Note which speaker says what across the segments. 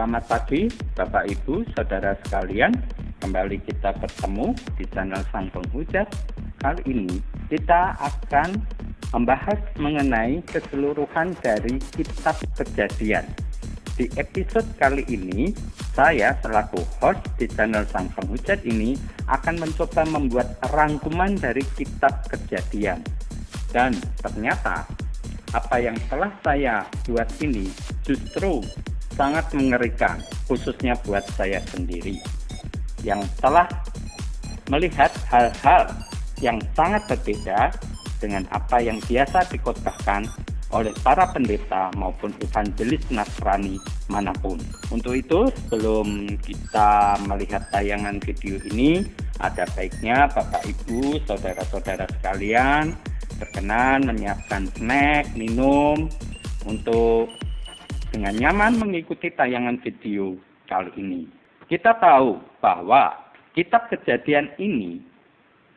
Speaker 1: Selamat pagi Bapak Ibu, Saudara sekalian. Kembali kita bertemu di channel Sang Penghujat. Kali ini kita akan membahas mengenai keseluruhan dari kitab Kejadian. Di episode kali ini, saya selaku host di channel Sang Penghujat ini akan mencoba membuat rangkuman dari kitab Kejadian. Dan ternyata apa yang telah saya buat ini justru sangat mengerikan, khususnya buat saya sendiri yang telah melihat hal-hal yang sangat berbeda dengan apa yang biasa dikhotbahkan oleh para pendeta maupun evangelis Nasrani manapun. Untuk itu, sebelum kita melihat tayangan video ini, ada baiknya Bapak Ibu, saudara-saudara sekalian berkenan menyiapkan snack, minum untuk dengan nyaman mengikuti tayangan video kali ini. Kita tahu bahwa kitab Kejadian ini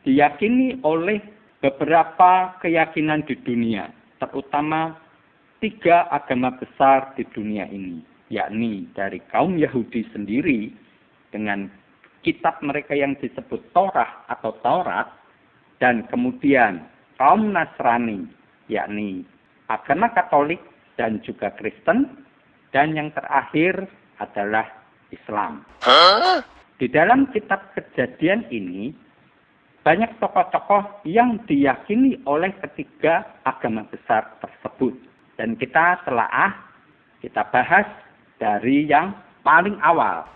Speaker 1: diyakini oleh beberapa keyakinan di dunia, terutama 3 agama besar di dunia ini, yakni dari kaum Yahudi sendiri dengan kitab mereka yang disebut Torah atau Taurat, dan kemudian kaum Nasrani, yakni agama Katolik dan juga Kristen, dan yang terakhir adalah Islam. Di dalam kitab Kejadian ini, banyak tokoh-tokoh yang diyakini oleh ketiga agama besar tersebut. Dan kita bahas dari yang paling awal.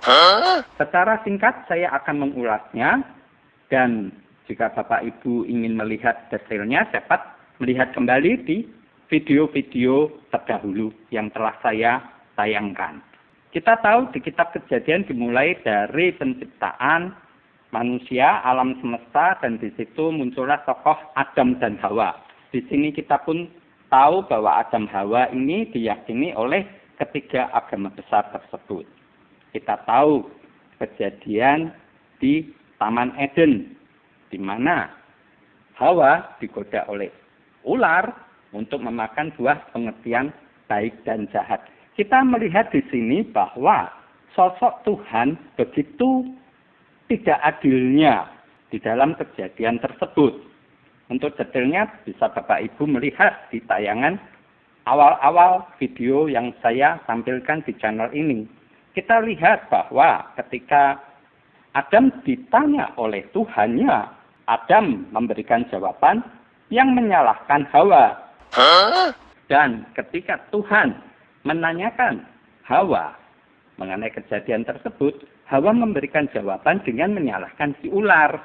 Speaker 1: Secara singkat saya akan mengulasnya, dan jika Bapak Ibu ingin melihat detailnya, dapat melihat kembali di video-video terdahulu yang telah saya tayangkan. Kita tahu di kitab Kejadian dimulai dari penciptaan manusia, alam semesta, dan di situ muncullah tokoh Adam dan Hawa. Di sini kita pun tahu bahwa Adam Hawa ini diyakini oleh ketiga agama besar tersebut. Kita tahu kejadian di Taman Eden, di mana Hawa digoda oleh ular untuk memakan buah pengertian baik dan jahat. Kita melihat di sini bahwa sosok Tuhan begitu tidak adilnya di dalam kejadian tersebut. Untuk detailnya bisa Bapak Ibu melihat di tayangan awal-awal video yang saya tampilkan di channel ini. Kita lihat bahwa ketika Adam ditanya oleh Tuhannya, Adam memberikan jawaban yang menyalahkan Hawa. Dan ketika Tuhan menanyakan Hawa mengenai kejadian tersebut, Hawa memberikan jawaban dengan menyalahkan si ular.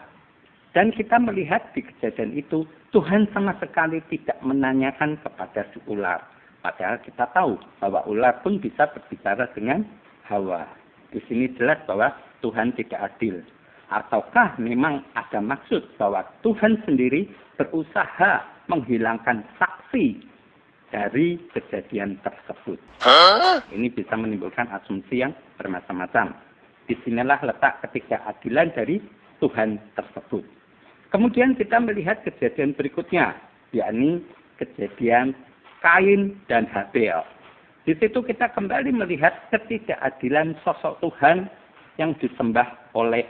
Speaker 1: Dan kita melihat di kejadian itu, Tuhan sama sekali tidak menanyakan kepada si ular. Padahal kita tahu bahwa ular pun bisa berbicara dengan Hawa. Di sini jelas bahwa Tuhan tidak adil. Ataukah memang ada maksud bahwa Tuhan sendiri berusaha menghilangkan saksi dari kejadian tersebut? Ini bisa menimbulkan asumsi yang bermacam-macam. Disinilah letak ketidakadilan dari Tuhan tersebut. Kemudian kita melihat kejadian berikutnya, yakni kejadian Kain dan Habel. Di situ kita kembali melihat ketidakadilan sosok Tuhan yang disembah oleh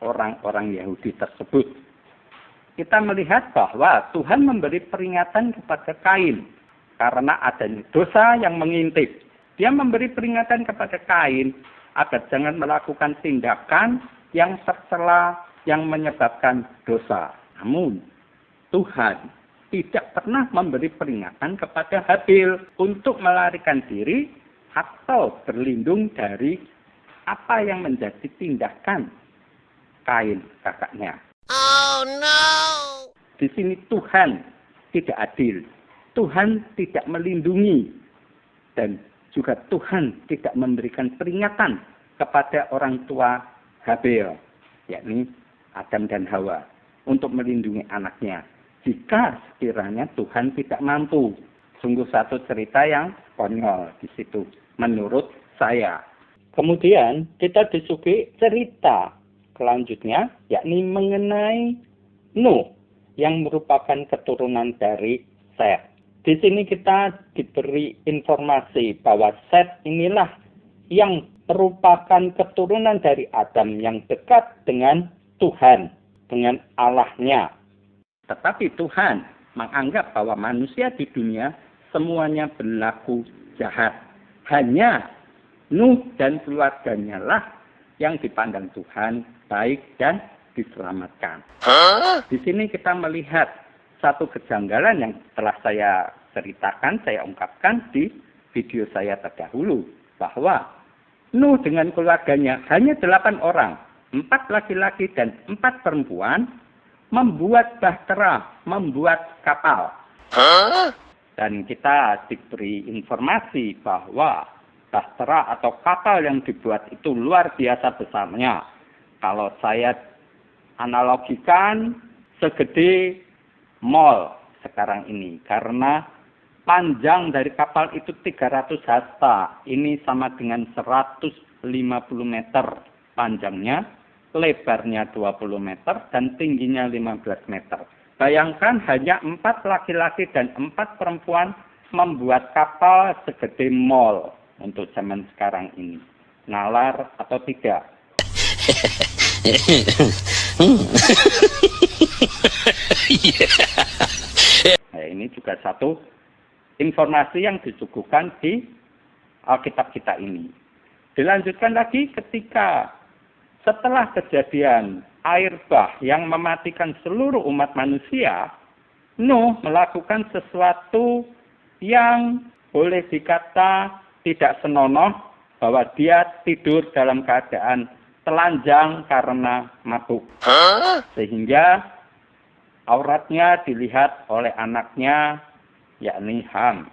Speaker 1: orang-orang Yahudi tersebut. Kita melihat bahwa Tuhan memberi peringatan kepada Kain karena adanya dosa yang mengintip. Dia memberi peringatan kepada Kain agar jangan melakukan tindakan yang tercela yang menyebabkan dosa. Namun Tuhan tidak pernah memberi peringatan kepada Habil untuk melarikan diri atau berlindung dari apa yang menjadi tindakan Kain kakaknya. Oh no! Di sini Tuhan tidak adil. Tuhan tidak melindungi. Dan juga Tuhan tidak memberikan peringatan kepada orang tua Habil, yakni Adam dan Hawa, untuk melindungi anaknya. Jika sekiranya Tuhan tidak mampu. Sungguh satu cerita yang konyol di situ, menurut saya. Kemudian kita disuguhi cerita selanjutnya, yakni mengenai Nuh yang merupakan keturunan dari Set. Di sini kita diberi informasi bahwa Set inilah yang merupakan keturunan dari Adam yang dekat dengan Tuhan, dengan Allahnya. Tetapi Tuhan menganggap bahwa manusia di dunia semuanya berlaku jahat. Hanya Nuh dan keluarganya lah yang dipandang Tuhan baik dan diselamatkan. Di sini kita melihat satu kejanggalan yang telah saya ceritakan, saya ungkapkan di video saya terdahulu, bahwa Nuh dengan keluarganya hanya 8 orang, 4 laki-laki dan 4 perempuan, membuat bahtera, membuat kapal. Dan kita diberi informasi bahwa bahtera atau kapal yang dibuat itu luar biasa besarnya. Kalau saya analogikan segede mall sekarang ini. Karena panjang dari kapal itu 300 hasta. Ini sama dengan 150 meter panjangnya, lebarnya 20 meter, dan tingginya 15 meter. Bayangkan hanya 4 laki-laki dan 4 perempuan membuat kapal segede mall untuk zaman sekarang ini. Nalar atau tidak? Nah, ini juga satu informasi yang disuguhkan di Alkitab kita ini. Dilanjutkan lagi ketika setelah kejadian air bah yang mematikan seluruh umat manusia, Nuh melakukan sesuatu yang boleh dikata tidak senonoh, bahwa dia tidur dalam keadaan telanjang karena mabuk. Sehingga auratnya dilihat oleh anaknya, yakni Ham.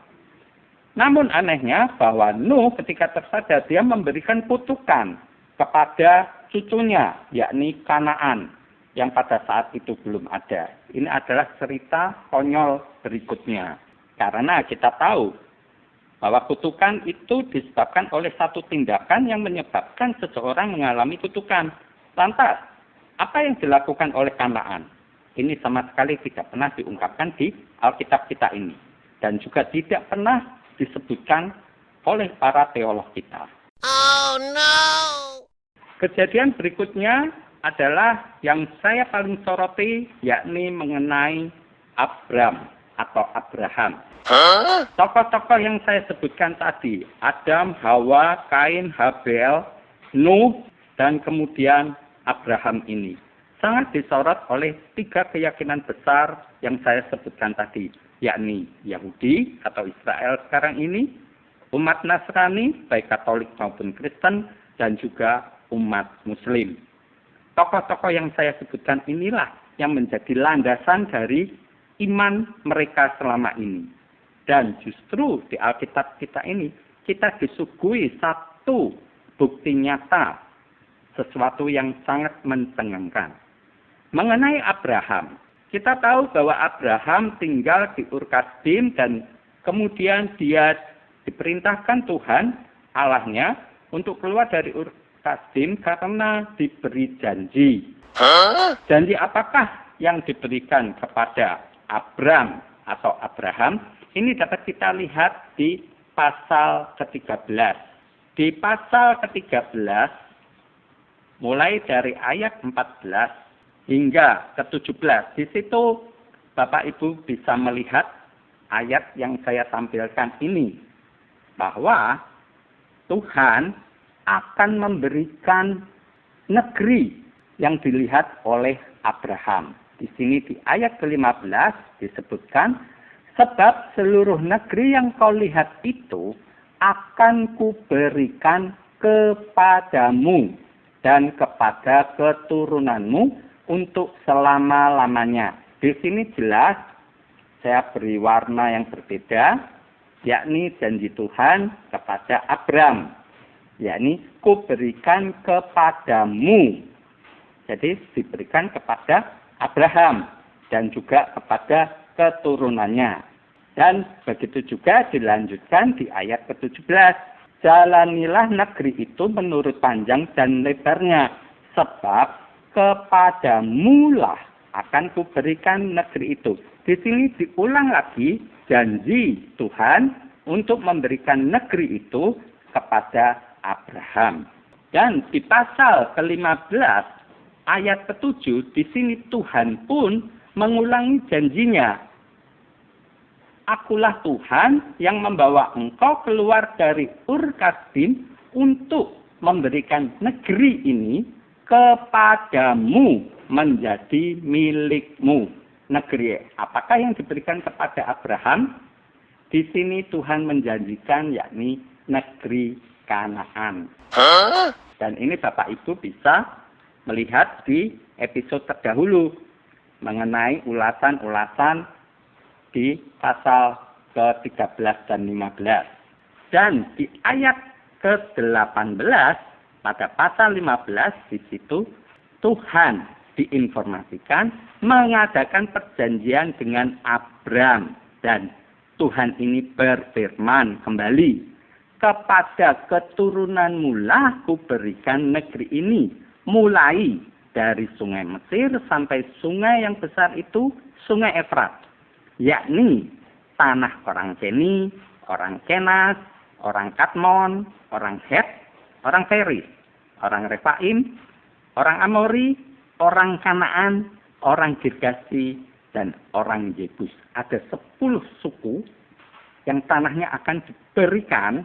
Speaker 1: Namun anehnya bahwa Nuh ketika tersadar, dia memberikan kutukan kepada cucunya, yakni Kanaan, yang pada saat itu belum ada. Ini adalah cerita konyol berikutnya. Karena kita tahu bahwa kutukan itu disebabkan oleh satu tindakan yang menyebabkan seseorang mengalami kutukan. Lantas, apa yang dilakukan oleh Kanaan? Ini sama sekali tidak pernah diungkapkan di Alkitab kita ini. Dan juga tidak pernah disebutkan oleh para teolog kita. Oh no! Kejadian berikutnya adalah yang saya paling soroti, yakni mengenai Abram atau Abraham. Tokoh-tokoh yang saya sebutkan tadi, Adam, Hawa, Kain, Habel, Nuh, dan kemudian Abraham ini sangat disorot oleh 3 keyakinan besar yang saya sebutkan tadi, yakni Yahudi atau Israel sekarang ini, umat Nasrani, baik Katolik maupun Kristen, dan juga umat Muslim. Tokoh-tokoh yang saya sebutkan inilah yang menjadi landasan dari iman mereka selama ini. Dan justru di Alkitab kita ini, kita disuguhi satu bukti nyata, sesuatu yang sangat mencengangkan. Mengenai Abraham, kita tahu bahwa Abraham tinggal di Ur Kasdim dan kemudian dia diperintahkan Tuhan, Allahnya, untuk keluar dari Ur Kasdim karena diberi janji. Janji apakah yang diberikan kepada Abram atau Abraham? Ini dapat kita lihat di pasal ke-13. Di pasal ke-13, mulai dari ayat 14 hingga ke-17. Di situ Bapak Ibu bisa melihat ayat yang saya tampilkan ini. Bahwa Tuhan akan memberikan negeri yang dilihat oleh Abraham. Di sini di ayat ke-15 disebutkan, sebab seluruh negeri yang kau lihat itu akan kuberikan kepadamu dan kepada keturunanmu untuk selama-lamanya. Di sini jelas saya beri warna yang berbeda, yakni janji Tuhan kepada Abram, yakni kuberikan kepadamu. Jadi diberikan kepada Abraham dan juga kepada keturunannya. Dan begitu juga dilanjutkan di ayat ke-17. Jalanilah negeri itu menurut panjang dan lebarnya, sebab kepadamulah akan kuberikan negeri itu. Di sini diulang lagi janji Tuhan untuk memberikan negeri itu kepada Abraham. Dan di pasal ke-15 ayat ke-7 di sini Tuhan pun mengulangi janjinya. Akulah Tuhan yang membawa engkau keluar dari Ur Kasdim untuk memberikan negeri ini kepadamu menjadi milikmu. Negeri apakah yang diberikan kepada Abraham? Di sini Tuhan menjanjikan yakni negeri Kanaan. Dan ini Bapak Ibu bisa melihat di episode terdahulu mengenai ulasan-ulasan di pasal ke-13 dan 15. Dan di ayat ke-18 pada pasal 15 di situ Tuhan diinformasikan mengadakan perjanjian dengan Abram, dan Tuhan ini berfirman kembali, kepada keturunanmu lah kuberikan negeri ini, mulai dari sungai Mesir sampai sungai yang besar itu, sungai Efrat, yakni tanah orang Keni, orang Kenas, orang Kadmon, orang Het, orang Feris, orang Refaim, orang Amori, orang Kanaan, orang Girgasi, dan orang Yebus. Ada 10 suku yang tanahnya akan diberikan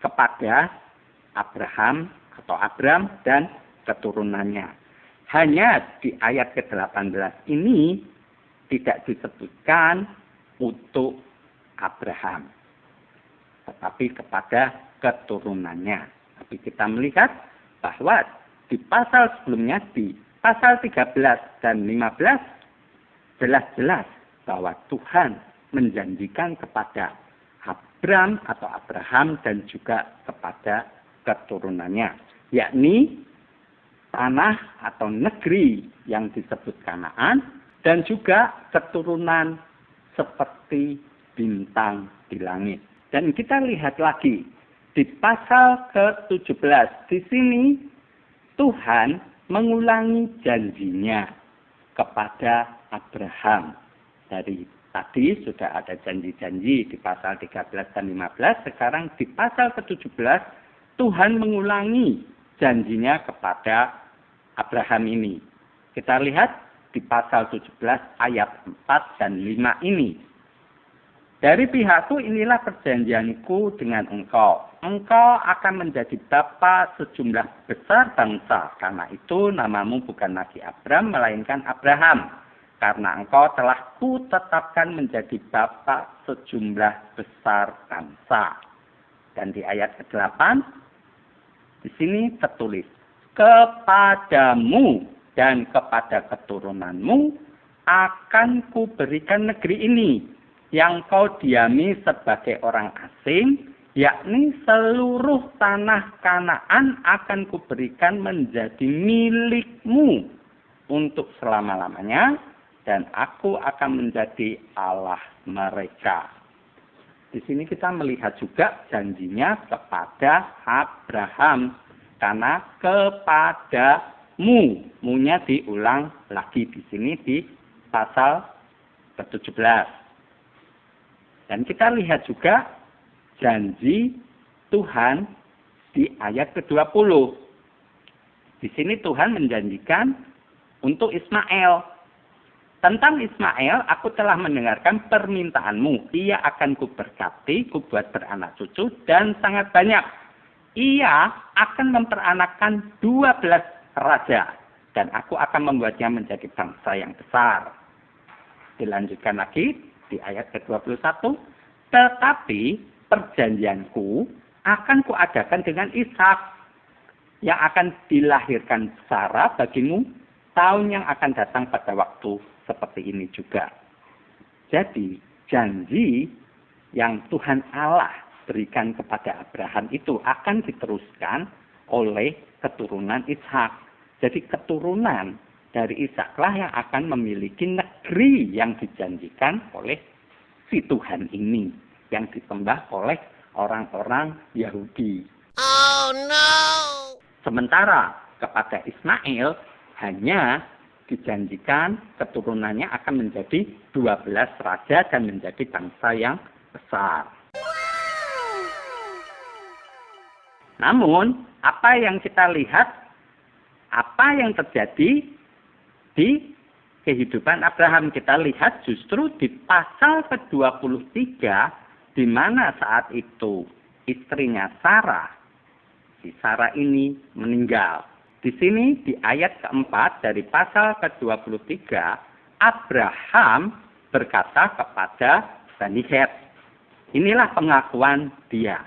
Speaker 1: kepada Abraham atau Abram dan keturunannya. Hanya di ayat ke-18 ini tidak disebutkan untuk Abraham, tetapi kepada keturunannya. Tapi kita melihat bahwa di pasal sebelumnya, di pasal 13 dan 15, jelas-jelas bahwa Tuhan menjanjikan kepada Abram atau Abraham dan juga kepada keturunannya, yakni tanah atau negeri yang disebut Kanaan dan juga keturunan seperti bintang di langit. Dan kita lihat lagi di pasal ke-17, di sini Tuhan mengulangi janjinya kepada Abraham. Dari tadi sudah ada janji-janji di pasal 13 dan 15. Sekarang di pasal ke-17 Tuhan mengulangi janjinya kepada Abraham ini. Kita lihat di pasal 17 ayat 4 dan 5 ini. Dari pihakku inilah perjanjianku dengan engkau. Engkau akan menjadi bapa sejumlah besar bangsa. Karena itu namamu bukan lagi Abram, melainkan Abraham. Karena engkau telah kutetapkan menjadi bapa sejumlah besar bangsa. Dan di ayat ke-8, di sini tertulis, kepadamu dan kepada keturunanmu akan kuberikan negeri ini, yang kau diami sebagai orang asing, yakni seluruh tanah Kanaan akan kuberikan menjadi milikmu untuk selama-lamanya, dan aku akan menjadi Allah mereka. Di sini kita melihat juga janjinya kepada Abraham, karena kepadamu, mu-nya diulang lagi di sini di pasal ke-17. Dan kita lihat juga janji Tuhan di ayat ke-20. Di sini Tuhan menjanjikan untuk Ismail. Tentang Ismail, aku telah mendengarkan permintaanmu. Ia akan kuberkati, kubuat beranak cucu, dan sangat banyak. Ia akan memperanakkan 12 raja, dan aku akan membuatnya menjadi bangsa yang besar. Dilanjutkan lagi di ayat ke-21. Tetapi perjanjianku akan kuadakan dengan Ishak, yang akan dilahirkan Sarah bagimu tahun yang akan datang pada waktu seperti ini juga. Jadi janji yang Tuhan Allah berikan kepada Abraham itu akan diteruskan oleh keturunan Ishak. Jadi keturunan dari Ishaklah yang akan memiliki negeri yang dijanjikan oleh si Tuhan ini, yang disembah oleh orang-orang Yahudi. Oh no! Sementara kepada Ismail hanya dijanjikan keturunannya akan menjadi 12 raja dan menjadi bangsa yang besar. Namun, apa yang kita lihat, apa yang terjadi di kehidupan Abraham, kita lihat justru di pasal ke-23, di mana saat itu istrinya Sarah, si Sarah ini meninggal. Di sini di ayat keempat dari pasal ke-23, Abraham berkata kepada Bani Het, inilah pengakuan dia.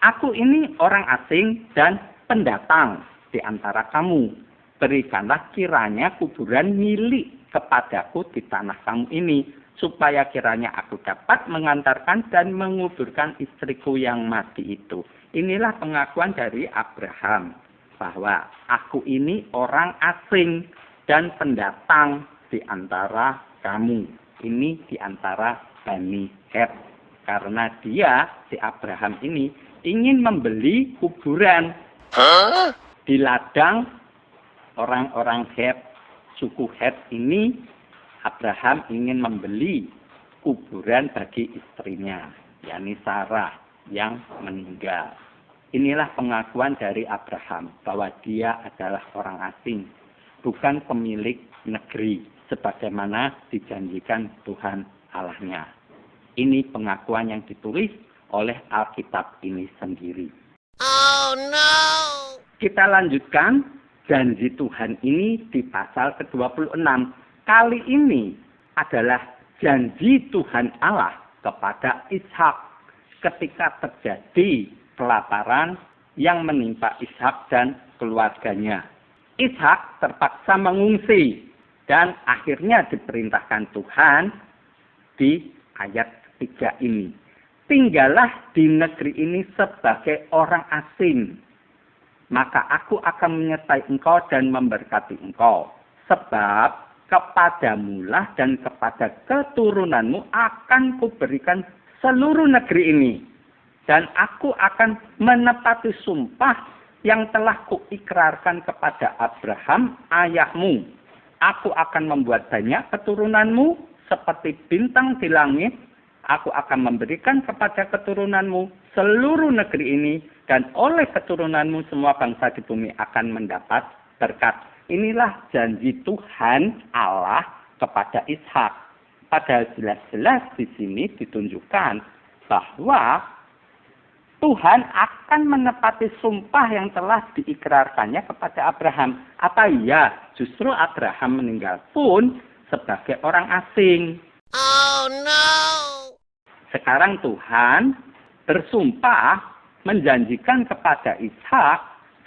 Speaker 1: Aku ini orang asing dan pendatang di antara kamu. Berikanlah kiranya kuburan milik kepadaku di tanah kamu ini, supaya kiranya aku dapat mengantarkan dan menguburkan istriku yang mati itu. Inilah pengakuan dari Abraham, bahwa aku ini orang asing dan pendatang di antara kamu. Ini di antara Bani Het. Karena dia, si Abraham ini, ingin membeli kuburan di ladang orang-orang Het, suku Het ini. Abraham ingin membeli kuburan bagi istrinya, yakni Sarah yang meninggal. Inilah pengakuan dari Abraham bahwa dia adalah orang asing, bukan pemilik negeri sebagaimana dijanjikan Tuhan Allahnya. Ini pengakuan yang ditulis oleh Alkitab ini sendiri. Oh no! Kita lanjutkan janji Tuhan ini di pasal ke-26. Kali ini adalah janji Tuhan Allah kepada Ishak ketika terjadi kelaparan yang menimpa Ishak dan keluarganya. Ishak terpaksa mengungsi dan akhirnya diperintahkan Tuhan di ayat 3 ini. Tinggallah di negeri ini sebagai orang asing. Maka aku akan menyertai engkau dan memberkati engkau. Sebab kepadamulah dan kepada keturunanmu akan kuberikan seluruh negeri ini. Dan aku akan menepati sumpah yang telah kuikrarkan kepada Abraham ayahmu. Aku akan membuat banyak keturunanmu seperti bintang di langit. Aku akan memberikan kepada keturunanmu seluruh negeri ini, dan oleh keturunanmu semua bangsa di bumi akan mendapat berkat. Inilah janji Tuhan Allah kepada Ishak. Padahal jelas-jelas di sini ditunjukkan bahwa Tuhan akan menepati sumpah yang telah diikrarkannya kepada Abraham. Apa iya? Justru Abraham meninggal pun sebagai orang asing. Oh no! Sekarang Tuhan bersumpah menjanjikan kepada Ishak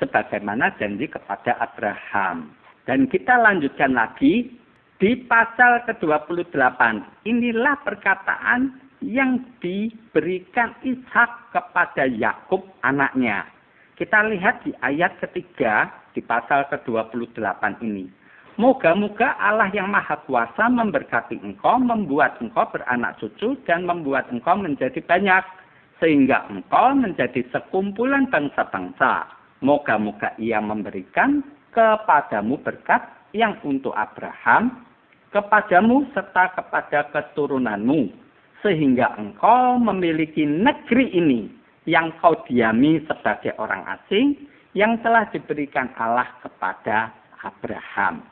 Speaker 1: sebagaimana janji kepada Abraham. Dan kita lanjutkan lagi di pasal ke-28. Inilah perkataan yang diberikan Ishak kepada Yakub anaknya. Kita lihat di ayat ketiga di pasal ke-28 ini. Moga-moga Allah yang Maha Kuasa memberkati engkau, membuat engkau beranak cucu, dan membuat engkau menjadi banyak, sehingga engkau menjadi sekumpulan bangsa-bangsa. Moga-moga Ia memberikan kepadamu berkat yang untuk Abraham, kepadamu serta kepada keturunanmu, sehingga engkau memiliki negeri ini yang kau diami sebagai orang asing, yang telah diberikan Allah kepada Abraham.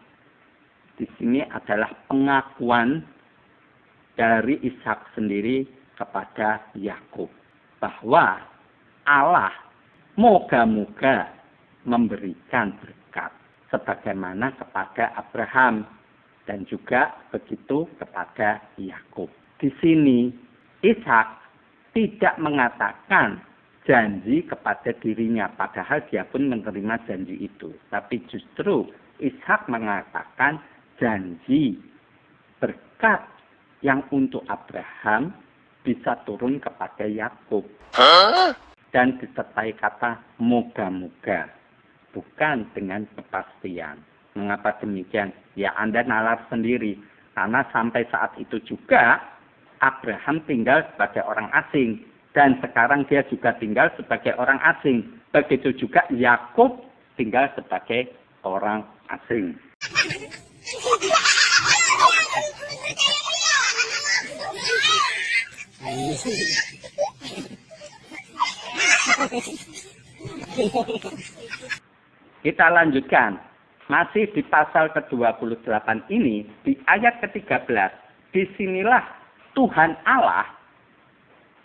Speaker 1: Di sini adalah pengakuan dari Ishak sendiri kepada Yakub bahwa Allah moga-moga memberikan berkat sebagaimana kepada Abraham dan juga begitu kepada Yakub. Di sini Ishak tidak mengatakan janji kepada dirinya, padahal dia pun menerima janji itu. Tapi justru Ishak mengatakan janji berkat yang untuk Abraham bisa turun kepada Yakub. Dan disertai kata moga-moga, bukan dengan kepastian. Mengapa demikian? Ya Anda nalar sendiri. Karena sampai saat itu juga Abraham tinggal sebagai orang asing. Dan sekarang dia juga tinggal sebagai orang asing. Begitu juga Yakub tinggal sebagai orang asing. Kita lanjutkan. Masih di pasal ke-28 ini, di ayat ke-13. Disinilah Tuhan Allah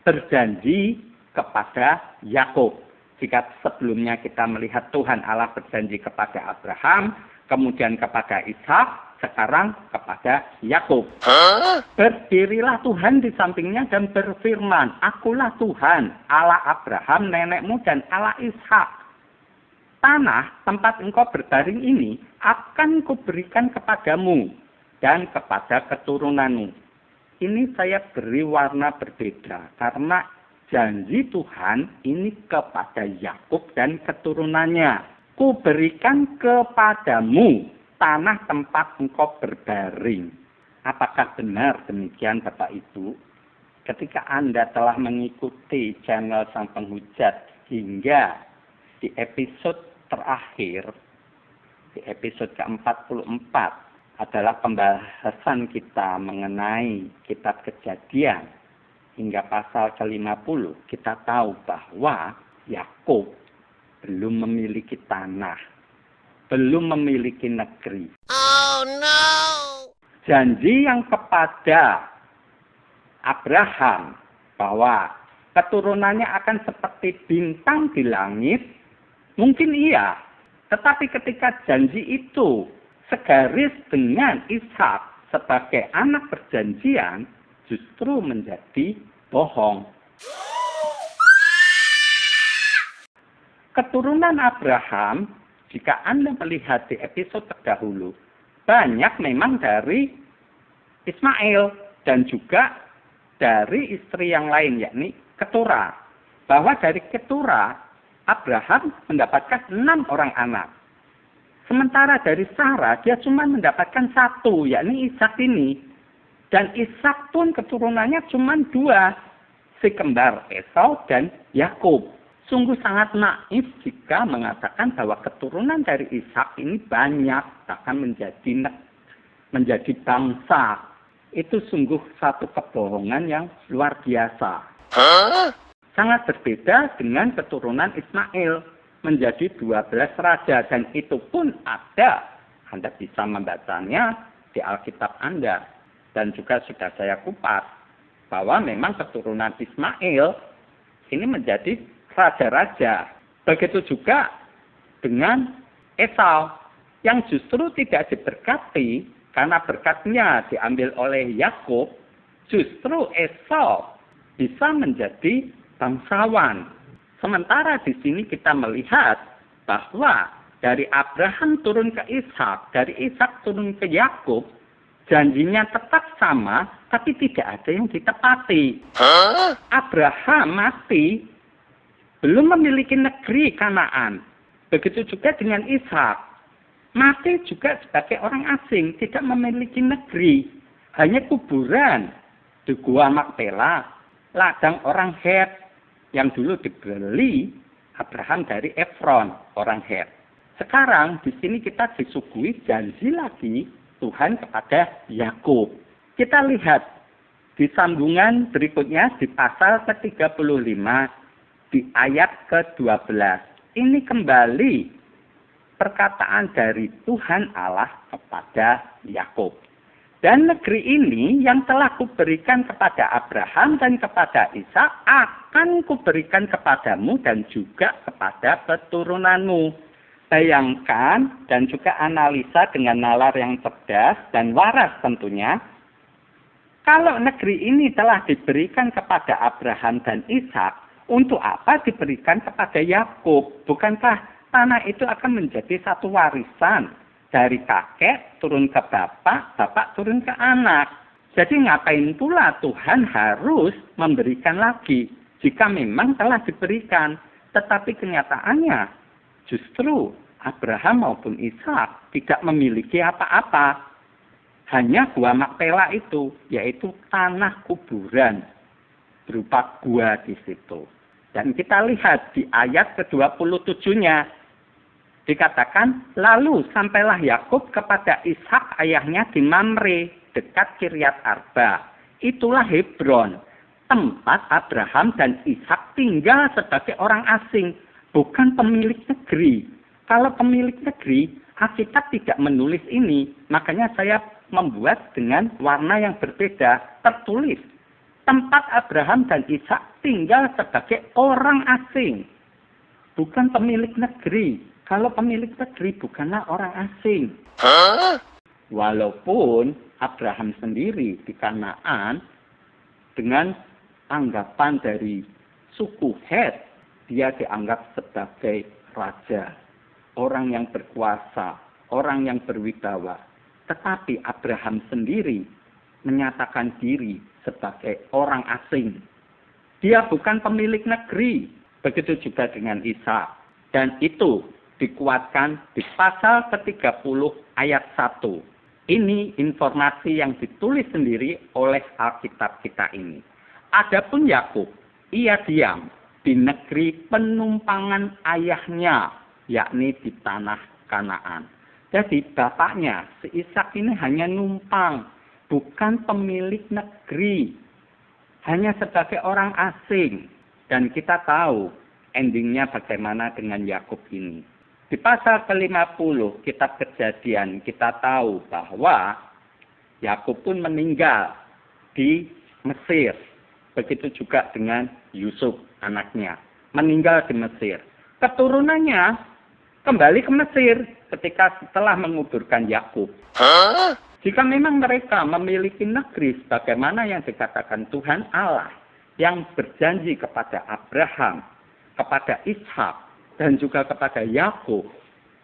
Speaker 1: berjanji kepada Yakub. Jika sebelumnya kita melihat Tuhan Allah berjanji kepada Abraham, kemudian kepada Ishak, sekarang kepada Yakub. Berdirilah Tuhan di sampingnya dan berfirman, Akulah Tuhan, Allah Abraham, nenekmu dan Allah Ishak. Tanah tempat engkau berbaring ini akan kuberikan kepadamu dan kepada keturunanmu. Ini saya beri warna berbeda karena janji Tuhan ini kepada Yakub dan keturunannya. Kuberikan kepadamu tanah tempat engkau berbaring. Apakah benar demikian Bapak Ibu? Ketika Anda telah mengikuti channel Sang Penghujat hingga di episode terakhir, di episode ke-44 adalah pembahasan kita mengenai kitab Kejadian hingga pasal ke-50, kita tahu bahwa Yakub belum memiliki tanah, belum memiliki negeri. Oh no! Janji yang kepada Abraham bahwa keturunannya akan seperti bintang di langit, mungkin iya. Tetapi ketika janji itu segaris dengan Ishak sebagai anak perjanjian, justru menjadi bohong. Keturunan Abraham, jika Anda melihat di episode terdahulu, banyak memang dari Ismail dan juga dari istri yang lain, yakni Keturah. Bahwa dari Keturah, Abraham mendapatkan 6 orang anak. Sementara dari Sarah, dia cuma mendapatkan 1, yakni Ishak ini. Dan Ishak pun keturunannya cuma 2, si kembar Esau dan Yakub. Sungguh sangat naif jika mengatakan bahwa keturunan dari Ishak ini banyak, bahkan menjadi bangsa. Itu sungguh satu kebohongan yang luar biasa. Sangat berbeda dengan keturunan Ismail menjadi 12 raja, dan itu pun ada. Anda bisa membacanya di Alkitab Anda. Dan juga sudah saya kupas bahwa memang keturunan Ismail ini menjadi raja-raja. Begitu juga dengan Esau yang justru tidak diberkati karena berkatnya diambil oleh Yakub. Justru Esau bisa menjadi bangsawan. Sementara di sini kita melihat bahwa dari Abraham turun ke Ishak, dari Ishak turun ke Yakub, janjinya tetap sama, tapi tidak ada yang ditepati. Abraham mati, belum memiliki negeri Kanaan. Begitu juga dengan Ishak, mati juga sebagai orang asing, tidak memiliki negeri. Hanya kuburan di Gua Makpela, ladang orang Het, yang dulu dibeli Abraham dari Efron, orang Het. Sekarang di sini kita disuguhi janji lagi Tuhan kepada Yakub. Kita lihat di sambungan berikutnya di pasal ke-35 di ayat ke-12. Ini kembali perkataan dari Tuhan Allah kepada Yakub. Dan negeri ini yang telah kuberikan kepada Abraham dan kepada Ishak akan kuberikan kepadamu dan juga kepada keturunanmu. Bayangkan dan juga analisa dengan nalar yang cerdas dan waras tentunya. Kalau negeri ini telah diberikan kepada Abraham dan Ishak, untuk apa diberikan kepada Yakub? Bukankah tanah itu akan menjadi satu warisan? Dari kakek turun ke bapak, bapak turun ke anak. Jadi ngapain pula Tuhan harus memberikan lagi jika memang telah diberikan. Tetapi kenyataannya justru Abraham maupun Ishak tidak memiliki apa-apa. Hanya Gua Makpela itu, yaitu tanah kuburan berupa gua di situ. Dan kita lihat di ayat ke-27-nya. Dikatakan, lalu sampailah Yakub kepada Ishak ayahnya di Mamre, dekat Kiryat Arba. Itulah Hebron, tempat Abraham dan Ishak tinggal sebagai orang asing. bukan pemilik negeri. Kalau pemilik negeri, Alkitab tidak menulis ini. Makanya saya membuat dengan warna yang berbeda. Tertulis, tempat Abraham dan Ishak tinggal sebagai orang asing. Bukan pemilik negeri. Kalau pemilik negeri bukanlah orang asing. Walaupun Abraham sendiri di Kanaan dengan anggapan dari suku Het, dia dianggap sebagai raja, orang yang berkuasa, orang yang berwibawa. Tetapi Abraham sendiri menyatakan diri sebagai orang asing. Dia bukan pemilik negeri. Begitu juga dengan Ishak. Dan itu dikuatkan di pasal ke-30 ayat 1. Ini informasi yang ditulis sendiri oleh Alkitab kita ini. Adapun Yakub, ia diam di negeri penumpangan ayahnya, yakni di tanah Kanaan. Jadi bapaknya, si Ishak ini hanya numpang, bukan pemilik negeri. Hanya sebagai orang asing. Dan kita tahu endingnya bagaimana dengan Yakub ini. Di pasal ke-50 kitab Kejadian kita tahu bahwa Yakub pun meninggal di Mesir. Begitu juga dengan Yusuf anaknya. Meninggal di Mesir. Keturunannya kembali ke Mesir ketika setelah menguburkan Yakub. Jika memang mereka memiliki negeri sebagaimana yang dikatakan Tuhan Allah yang berjanji kepada Abraham, kepada Ishak, dan juga kepada Yakub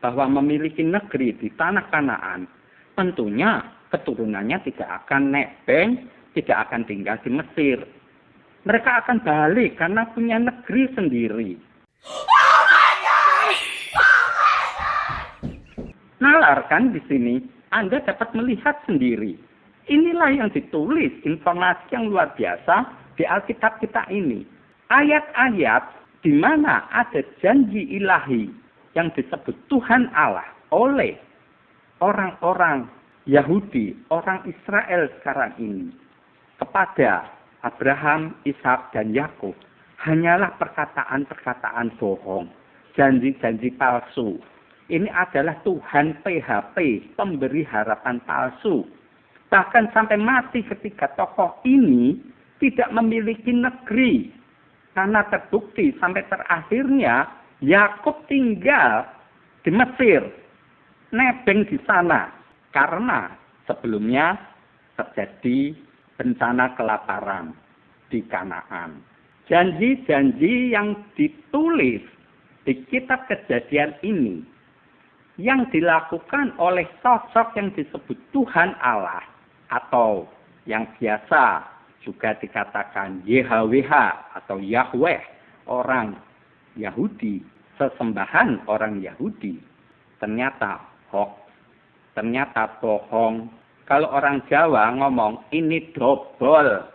Speaker 1: bahwa memiliki negeri di tanah Kanaan, tentunya keturunannya tidak akan nebeng, tidak akan tinggal di Mesir. Mereka akan balik karena punya negeri sendiri. Nalar kan di sini, Anda dapat melihat sendiri. Inilah yang ditulis, informasi yang luar biasa di Alkitab kita ini. Ayat-ayat di mana ada janji ilahi yang disebut Tuhan Allah oleh orang-orang Yahudi, orang Israel sekarang ini kepada Abraham, Ishak, dan Yakub hanyalah perkataan-perkataan bohong, janji-janji palsu. Ini adalah Tuhan PHP, pemberi harapan palsu. Bahkan sampai mati ketika tokoh ini tidak memiliki negeri. Karena terbukti sampai terakhirnya Yakub tinggal di Mesir, nebeng di sana. Karena sebelumnya terjadi bencana kelaparan di Kanaan. Janji-janji yang ditulis di kitab Kejadian ini, yang dilakukan oleh sosok yang disebut Tuhan Allah, atau yang biasa juga dikatakan YHWH atau Yahweh, orang Yahudi, sesembahan orang Yahudi, ternyata hoax, ternyata bohong. Kalau orang Jawa ngomong, ini dobol.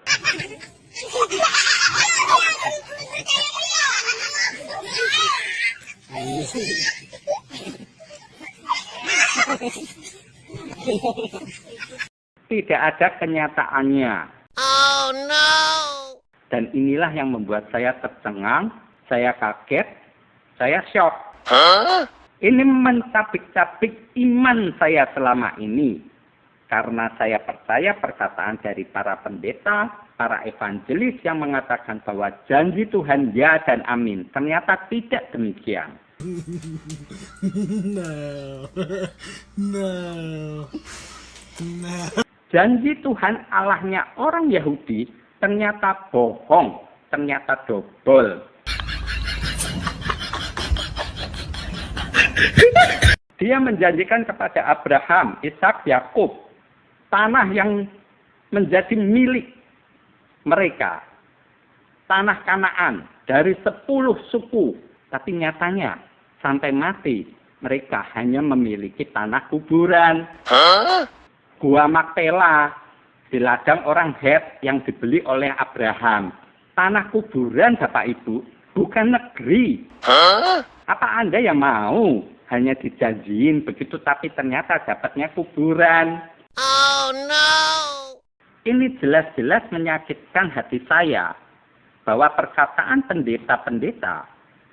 Speaker 1: Tidak ada kenyataannya. Oh no. Dan inilah yang membuat saya tercengang, saya kaget, saya syok. Ini mencabik-cabik iman saya selama ini. Karena saya percaya perkataan dari para pendeta, para evangelis yang mengatakan bahwa janji Tuhan ya dan amin. Ternyata tidak demikian. No. Janji Tuhan Allahnya orang Yahudi ternyata bohong, ternyata dobol. Dia menjanjikan kepada Abraham, Ishak, Yakub tanah yang menjadi milik mereka. Tanah Kanaan dari 10 suku. Tapi nyatanya sampai mati mereka hanya memiliki tanah kuburan. Gua Makpela di ladang orang Het yang dibeli oleh Abraham. Tanah kuburan Bapak Ibu, bukan negeri. Apa Anda yang mau hanya dijanjiin begitu tapi ternyata dapatnya kuburan? Oh no. Ini jelas-jelas menyakitkan hati saya bahwa perkataan pendeta-pendeta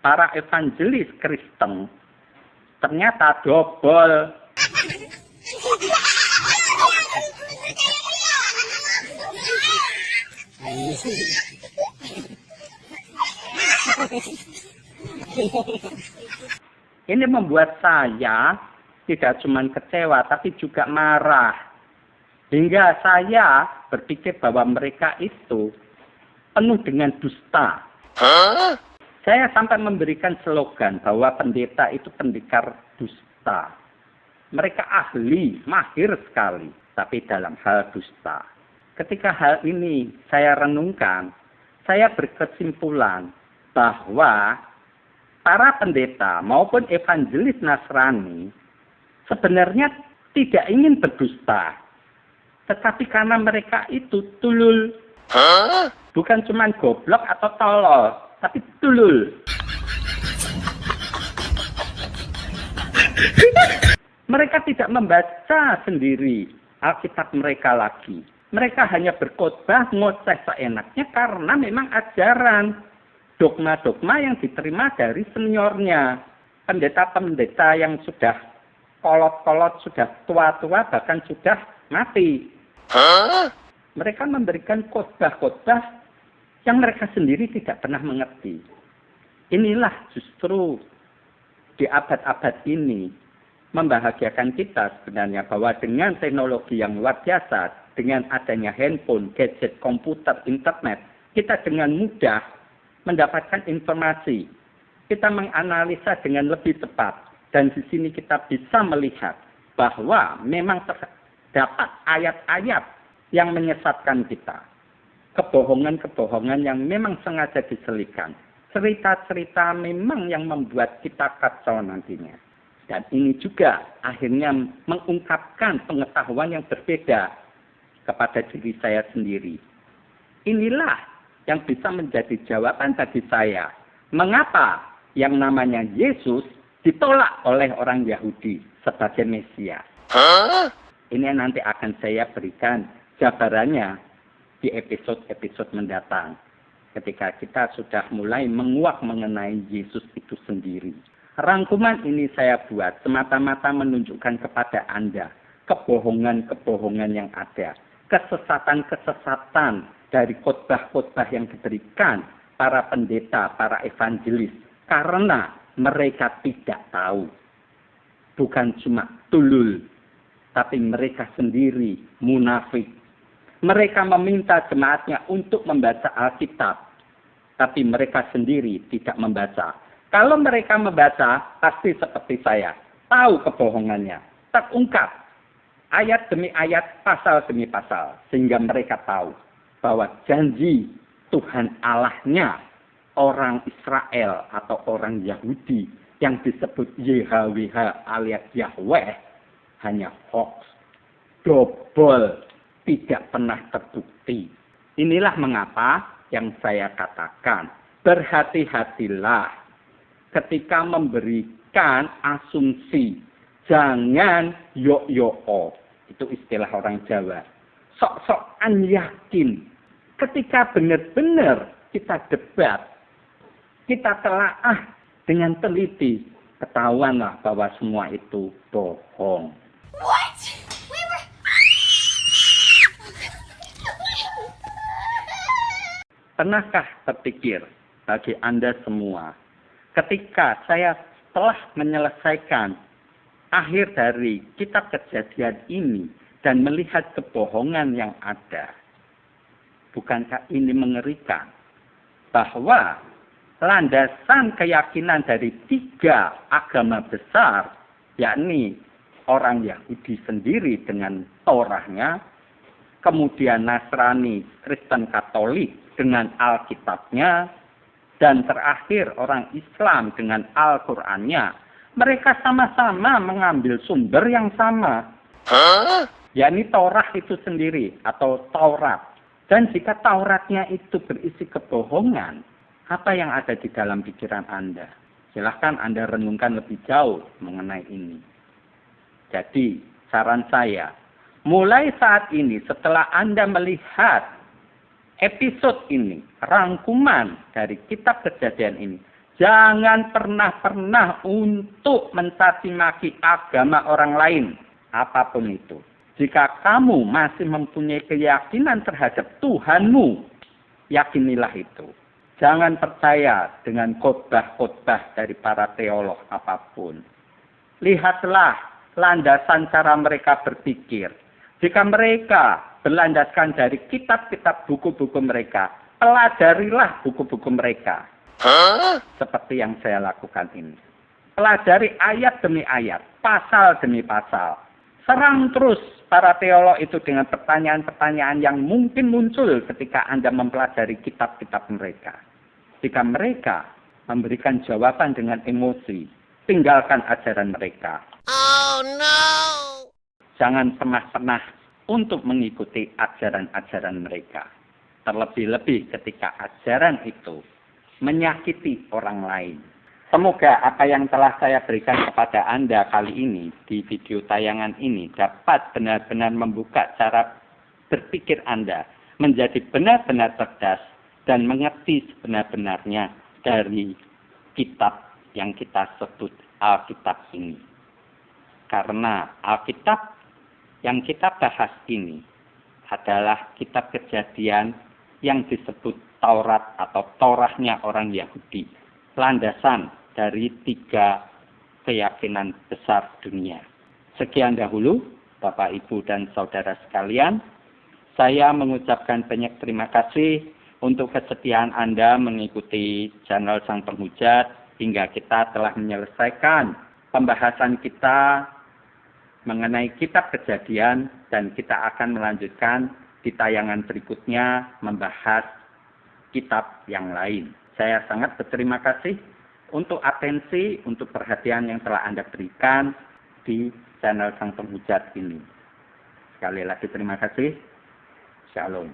Speaker 1: para evangelis Kristen ternyata dobol. Ini membuat saya tidak cuma kecewa, tapi juga marah. Hingga saya berpikir bahwa mereka itu penuh dengan dusta. Saya sampai memberikan slogan bahwa pendeta itu pendekar dusta. Mereka ahli, mahir sekali, tapi dalam hal dusta. Ketika hal ini saya renungkan, saya berkesimpulan bahwa para pendeta maupun evangelis Nasrani sebenarnya tidak ingin berdusta. Tetapi karena mereka itu tulul. Bukan cuma goblok atau tolol, tapi tulul. Mereka tidak membaca sendiri Alkitab mereka lagi. Mereka hanya berkhotbah ngoceh seenaknya karena memang ajaran dogma-dogma yang diterima dari seniornya. Pendeta-pendeta yang sudah kolot-kolot, sudah tua-tua, bahkan sudah mati. Mereka memberikan khotbah-khotbah yang mereka sendiri tidak pernah mengerti. Inilah justru di abad-abad ini membahagiakan kita sebenarnya bahwa dengan teknologi yang luar biasa, dengan adanya handphone, gadget, komputer, internet, kita dengan mudah mendapatkan informasi. Kita menganalisa dengan lebih tepat. Dan di sini kita bisa melihat bahwa memang terdapat ayat-ayat yang menyesatkan kita. Kebohongan-kebohongan yang memang sengaja diselipkan. Cerita-cerita memang yang membuat kita kacau nantinya. Dan ini juga akhirnya mengungkapkan pengetahuan yang berbeda kepada diri saya sendiri. Inilah yang bisa menjadi jawaban bagi saya. Mengapa yang namanya Yesus ditolak oleh orang Yahudi sebagai Mesias? Ini nanti akan saya berikan jabarannya di episode-episode mendatang. Ketika kita sudah mulai menguak mengenai Yesus itu sendiri. Rangkuman ini saya buat semata-mata menunjukkan kepada Anda kebohongan-kebohongan yang ada. Kesesatan-kesesatan dari khotbah-khotbah yang diberikan para pendeta, para evangelis. Karena mereka tidak tahu. Bukan cuma tulul. Tapi mereka sendiri munafik. Mereka meminta jemaatnya untuk membaca Alkitab. Tapi mereka sendiri tidak membaca. Kalau mereka membaca, pasti seperti saya. Tahu kebohongannya. Terungkap. Ayat demi ayat, pasal demi pasal. Sehingga mereka tahu bahwa janji Tuhan Allahnya orang Israel atau orang Yahudi yang disebut YHWH alias Yahweh hanya hoax, dobol, tidak pernah terbukti. Inilah mengapa yang saya katakan, berhati-hatilah ketika memberikan asumsi. Jangan yok-yoko, itu istilah orang Jawa. Sok-sokan yakin. Ketika benar-benar kita debat, kita telaah dengan teliti, ketahuanlah bahwa semua itu bohong. What? Pernahkah terpikir bagi Anda semua, ketika saya telah menyelesaikan akhir dari kitab Kejadian ini dan melihat kebohongan yang ada, bukankah ini mengerikan? Bahwa landasan keyakinan dari 3 agama besar, yakni orang Yahudi sendiri dengan Taurahnya, kemudian Nasrani, Kristen Katolik dengan Alkitabnya, dan terakhir orang Islam dengan Al-Qurannya, mereka sama-sama mengambil sumber yang sama, yakni Taurah itu sendiri atau Taurat. Dan jika Tauratnya itu berisi kebohongan, apa yang ada di dalam pikiran Anda? Silahkan Anda renungkan lebih jauh mengenai ini. Jadi, saran saya, mulai saat ini setelah Anda melihat episode ini, rangkuman dari kitab Kejadian ini, Jangan pernah-pernah untuk mencaci maki agama orang lain, apapun itu. Jika kamu masih mempunyai keyakinan terhadap Tuhanmu, yakinilah itu. Jangan percaya dengan khotbah-khotbah dari para teolog apapun. Lihatlah landasan cara mereka berpikir. Jika mereka berlandaskan dari kitab-kitab buku-buku mereka, pelajarilah buku-buku mereka. Seperti yang saya lakukan ini. Pelajari ayat demi ayat, pasal demi pasal. Serang terus para teolog itu dengan pertanyaan-pertanyaan yang mungkin muncul ketika Anda mempelajari kitab-kitab mereka. Jika mereka memberikan jawaban dengan emosi, tinggalkan ajaran mereka. Oh no! Jangan pernah-pernah untuk mengikuti ajaran-ajaran mereka. Terlebih-lebih ketika ajaran itu menyakiti orang lain. Semoga apa yang telah saya berikan kepada Anda kali ini di video tayangan ini dapat benar-benar membuka cara berpikir Anda menjadi benar-benar cerdas dan mengerti sebenar-benarnya dari kitab yang kita sebut Alkitab ini. Karena Alkitab yang kita bahas ini adalah kitab Kejadian yang disebut Taurat atau Torahnya orang Yahudi. Landasan dari 3 keyakinan besar dunia. Sekian dahulu, Bapak, Ibu, dan Saudara sekalian. Saya mengucapkan banyak terima kasih untuk kesetiaan Anda mengikuti channel Sang Penghujat hingga kita telah menyelesaikan pembahasan kita mengenai kitab Kejadian dan kita akan melanjutkan di tayangan berikutnya membahas kitab yang lain. Saya sangat berterima kasih untuk atensi, untuk perhatian yang telah Anda berikan di channel Sang Penghujat ini. Sekali lagi terima kasih. Shalom.